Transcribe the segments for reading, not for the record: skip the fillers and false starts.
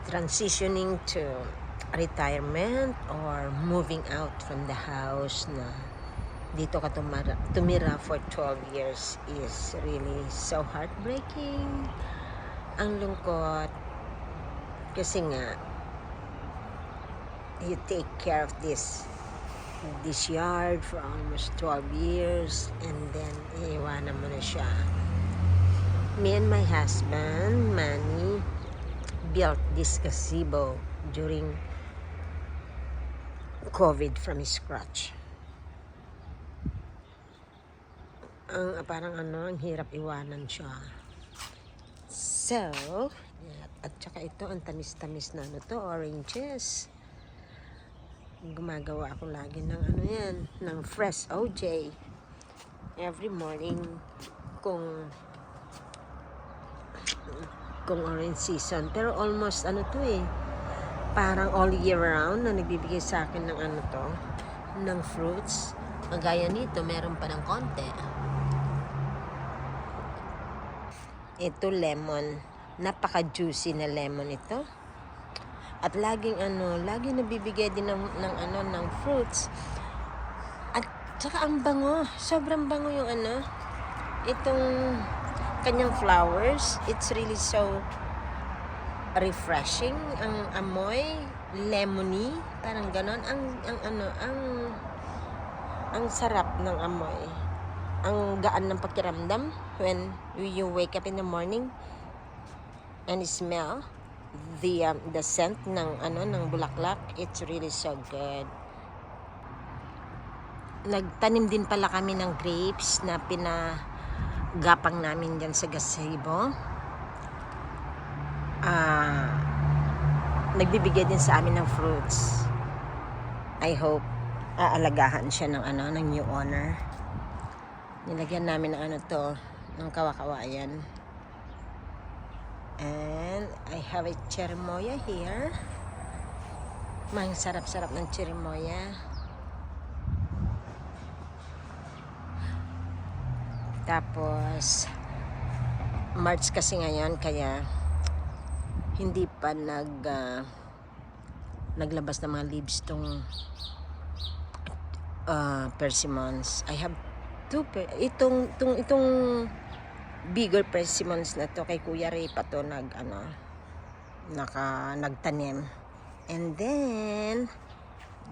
transitioning to retirement or moving out from the house na dito ka tumira for 12 years is really so heartbreaking. Ang lungkot kasi nga you take care of this yard for almost 12 years and then iiwanan mo na siya. Me and my husband, Manny, built this gazebo during COVID from scratch. Parang ang hirap iwanan siya. So, at saka ito, ang tamis-tamis na oranges. Gumagawa ako lagi ng ng fresh OJ. Every morning, kung orange season. Pero almost parang all year round na nagbibigay sa akin ng ng fruits. Gaya nito, meron pa ng konti. Ito lemon, napaka-juicy na lemon ito. At laging laging nabibigay din ng fruits. At saka ang bango, sobrang bango yung itong kanyang flowers. It's really so refreshing. Ang amoy lemony, parang ganon. Ang sarap ng amoy. Ang gaan ng pakiramdam when you wake up in the morning and smell the scent ng bulaklak. It's really so good. Nagtanim din pala kami ng grapes na pinagapang namin dyan sa gazebo. Nagbibigay din sa amin ng fruits. I hope aalagaan siya ng new owner. Nilagyan namin ng ng kawakawayan. And I have a cherimoya here. Mang sarap-sarap ng cherimoya. Tapos March kasi ngayon, kaya hindi pa naglabas ng mga leaves tong persimmons. I have itong bigger persimmons na to kay Kuya Ray pa to nagtanim. And then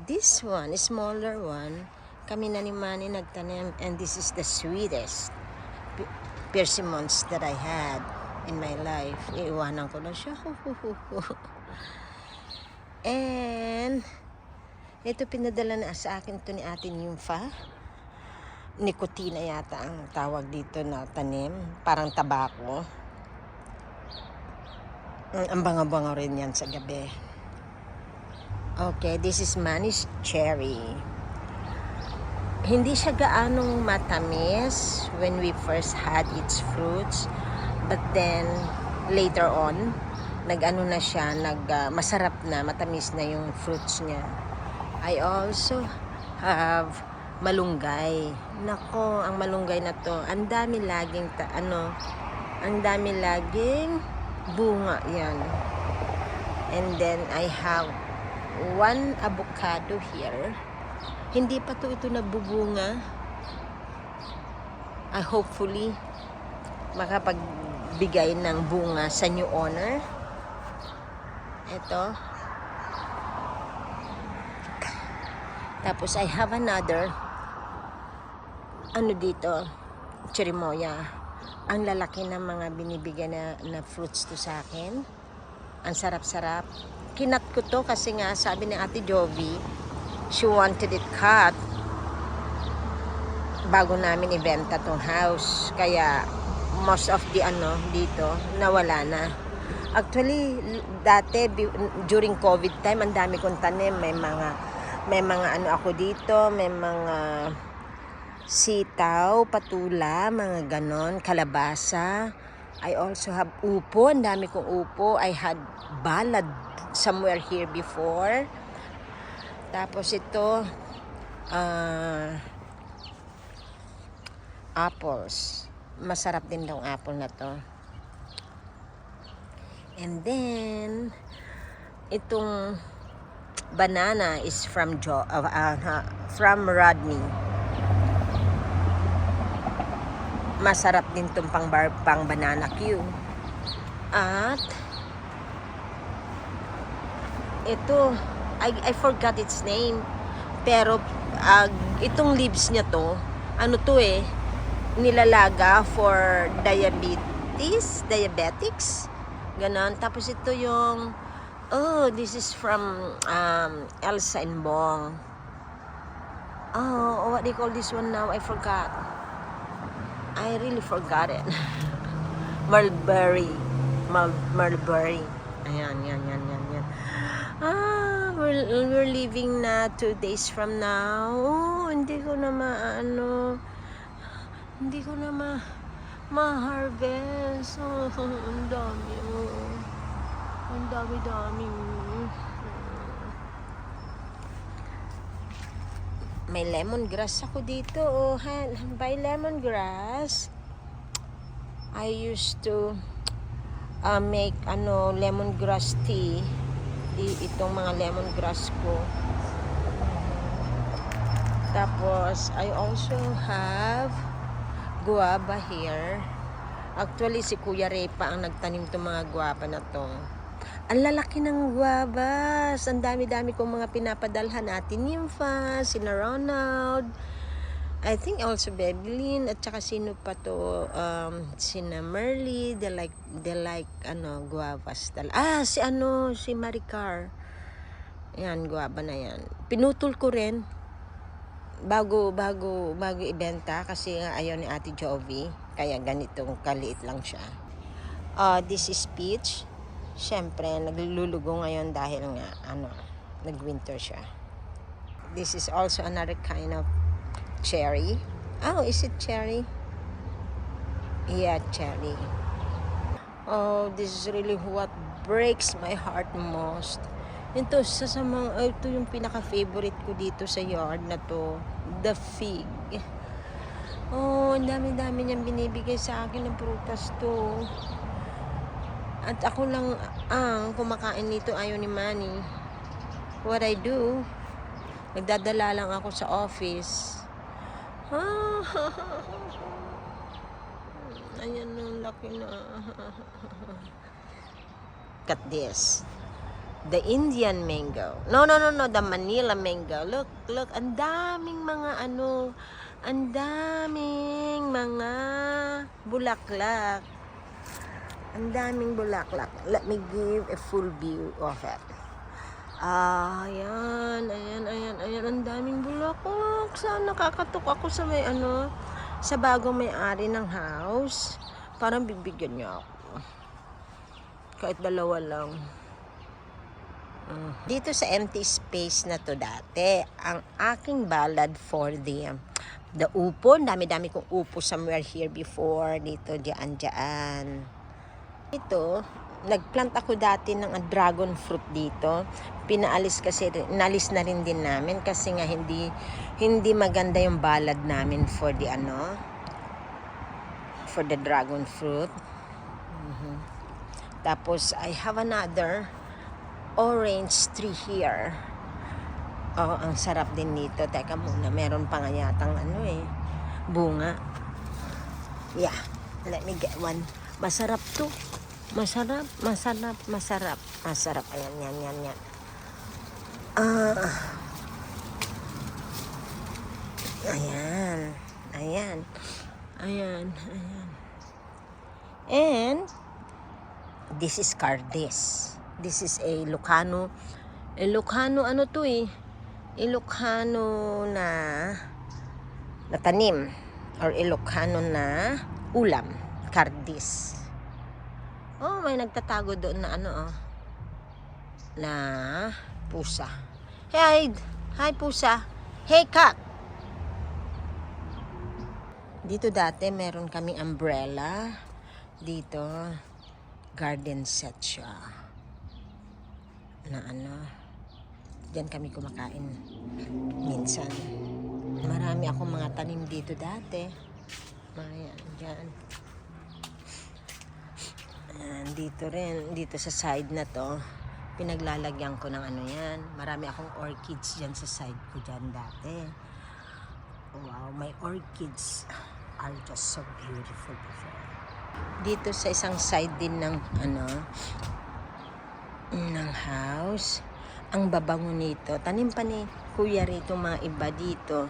this one, smaller one, kami na ni Manny nagtanim, and this is the sweetest persimmons that I had in my life. Iiwanan ko na siya. And ito pinadala na sa akin to ni Ate Nympha. Nicotina yata ang tawag dito na tanim, parang tabako. Ang bango-bango rin yan sa gabi. Okay, this is Manny's cherry. Hindi siya gaanong matamis when we first had its fruits, but then later on na siya, masarap na, matamis na yung fruits niya. I also have malunggay. Nako, ang malunggay na to, ang dami laging bunga yan. And then I have one avocado here. Hindi pa ito nagbubunga. Hopefully makapagbigay ng bunga sa new owner. Ito. Tapos I have another dito, cherimoya. Ang lalaki ng mga binibigyan na fruits to sa akin. Ang sarap-sarap. Kinat ko to kasi nga sabi ni Ate Jovi, she wanted it cut bago namin ibenta tong house. Kaya most of the dito nawala na. Actually, dati during COVID time, ang dami kong tanim. May mga ako dito, may mga sitaw, patula, mga ganon, kalabasa. I also have upo, ang dami kong upo. I had balad somewhere here before. Tapos ito, apples. Masarap din tong apple na to. And then, itong banana is from Rodney. Masarap din itong pang banana Q. At ito, I forgot its name. Pero itong leaves niya to, ano to nilalaga for diabetics. Ganon. Tapos ito yung, this is from Elsa and Bong. Oh, what do you call this one now? I forgot. I really forgot it. Mulberry. Ayan, yan. We're leaving na 2 days from now. Oh, hindi ko na ma-harvest. Oh, ang dami. Ang dami. May lemongrass ako dito. Oh, by lemongrass, I used to make lemongrass tea. Itong mga lemongrass ko. Tapos I also have guava here. Actually si Kuya Ray pa ang nagtanim tong mga guava na to. Ang lalaki ng guavas. Ang dami-dami kong mga pinapadalhan natin. Nympha, sina Ronald. I think also Bebelyn. At saka sino pa to? Sina Merly. They like guavas. Si Maricar. Yan, guava na yan. Pinutol ko rin. Bago ibenta. Kasi nga ayaw ni Ate Jovi. Kaya ganitong kaliit lang siya. This is peach. Siyempre, naglulugo ngayon dahil nga, nag-winter siya. This is also another kind of cherry. Oh, is it cherry? Yeah, cherry. Oh, this is really what breaks my heart most. Ito yung pinaka-favorite ko dito sa yard na to. The fig. Oh, ang dami-dami niyang binibigay sa akin ng prutas to. At ako lang ang kumakain nito, ayaw ni Manny. What I do, nagdadala lang ako sa office. Ayan ang laki na. Cut this. The Indian mango. No, the Manila mango. Look, ang daming mga ang daming mga bulaklak. Ang daming bulaklak. Let me give a full view of it. Ayan. Ang daming bulaklak. Saan nakakatok ako sa sa bagong may-ari ng house. Parang bibigyan niya ako. Kahit 2 lang. Dito sa empty space na to dati, ang aking ballad for the upo. Dami-dami kong upo somewhere here before. Dito, dyan. Ito, nagplant ako dati ng dragon fruit dito. Inalis na rin din namin kasi nga hindi maganda yung balad namin for the dragon fruit. Tapos I have another orange tree here. Oh, ang sarap din nito. Teka muna, meron pa nga yatang bunga. Yeah, let me get one. Masarap to. Masarap. Ayan. Ayan. And this is Cardis. This is a Ilocano. Ilocano Ilocano na tanim or Ilocano na ulam. Cardis. Oh, may nagtatago doon na na pusa. Hey, hi pusa. Hey cat. Dito dati meron kaming umbrella. Dito garden set siya. Na diyan kami kumakain minsan. Marami akong mga tanim dito dati. Ayan, diyan. Dito rin, dito sa side na to, pinaglalagyan ko ng ano yan. Marami akong orchids dyan sa side ko dyan dati. Wow, my orchids are just so beautiful before. Dito sa isang side din ng ng house, ang babango nito. Tanim pa ni Kuya rito mga iba dito.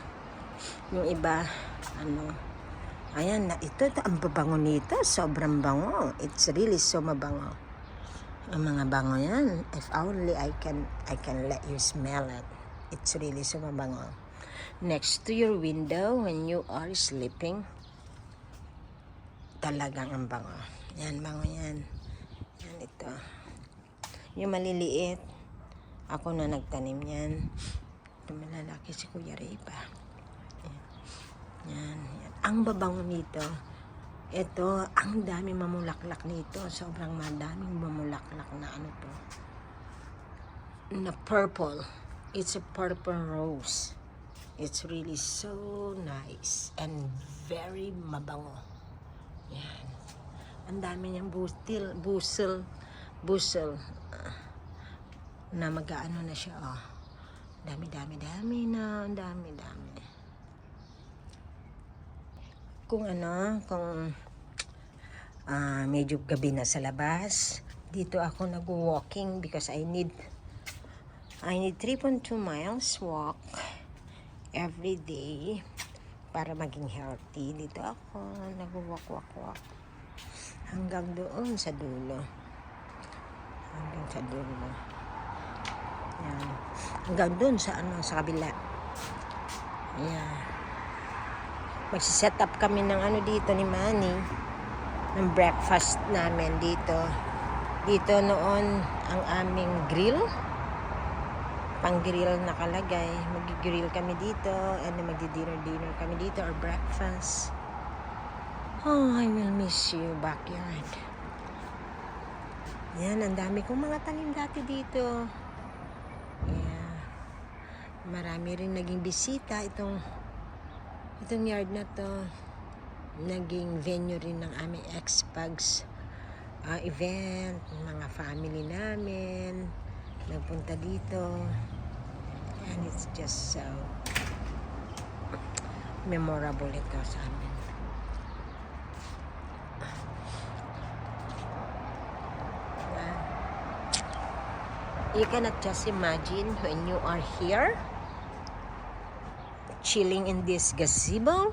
Yung iba, ayan na ito, ang babango nito. Sobrang bango. It's really so mabango. Ang mga bango yan. If only I can let you smell it. It's really so mabango. Next to your window when you are sleeping, talagang ang bango. Yan, bango yan. Yan ito. Yung maliliit, ako na nagtanim yan. Ito malalaki si Kuya Ray pa. Yan, yan. Ang babango nito. Ito, ang dami mamulaklak nito. Sobrang madaming mamulaklak na to. Na purple. It's a purple rose. It's really so nice and very mabango. Yan. Ang dami niyang busel na mag-aano na siya. Oh. Dami na. Ang dami. Kung medyo gabi na sa labas, dito ako nag-walking because I need 3.2 miles walk every day para maging healthy. Dito ako nag-walk hanggang doon sa dulo. Yan. Hanggang doon sa kabila. Yan. Magsiset up kami ng dito ni Manny, ng breakfast namin dito. Dito noon ang aming grill, pang-grill nakalagay. Mag-grill kami dito and magdi-dinner kami dito or breakfast. Oh, I will miss you, backyard. Yan, ang dami kong mga tanim dati dito. Yeah. Marami rin naging bisita itong yard na to. Naging venue rin ng aming X-Pugs event. Mga family namin nagpunta dito. And it's just so memorable ito sa amin. You cannot just imagine when you are here chilling in this gazebo,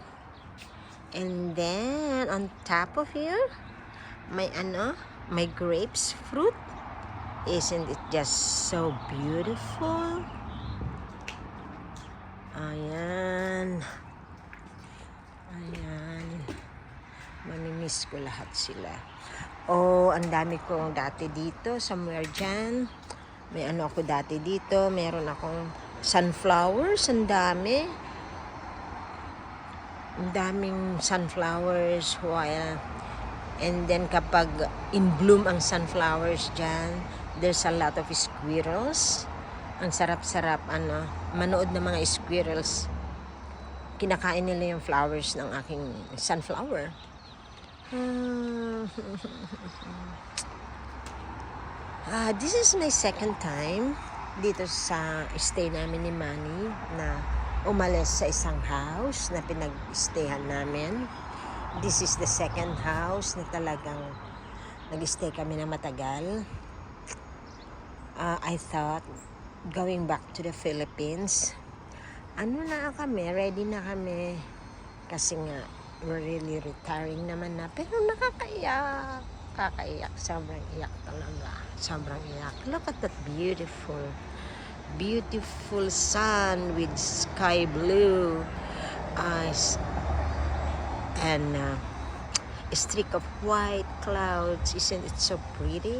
and then on top of you may grapes fruit. Isn't it just so beautiful? Ayan, mamimiss ko lahat sila. Oh, ang dami ko dati dito somewhere dyan. May ako dati dito, meron akong sunflowers, ang daming sunflowers, and then kapag in bloom ang sunflowers dyan, there's a lot of squirrels. Ang sarap-sarap manood ng mga squirrels. Kinakain nila yung flowers ng aking sunflower. This is my second time dito sa stay namin ni Manny na umalis sa isang house na pinag-stayhan namin. This is the second house na talagang nag-stay kami na matagal. I thought going back to the Philippines, ready na kami kasi nga we're really retiring naman na, pero nakakaiyak, sobrang iyak talaga, sobrang iyak. Look at that beautiful sun with sky blue eyes and a streak of white clouds. Isn't it so pretty?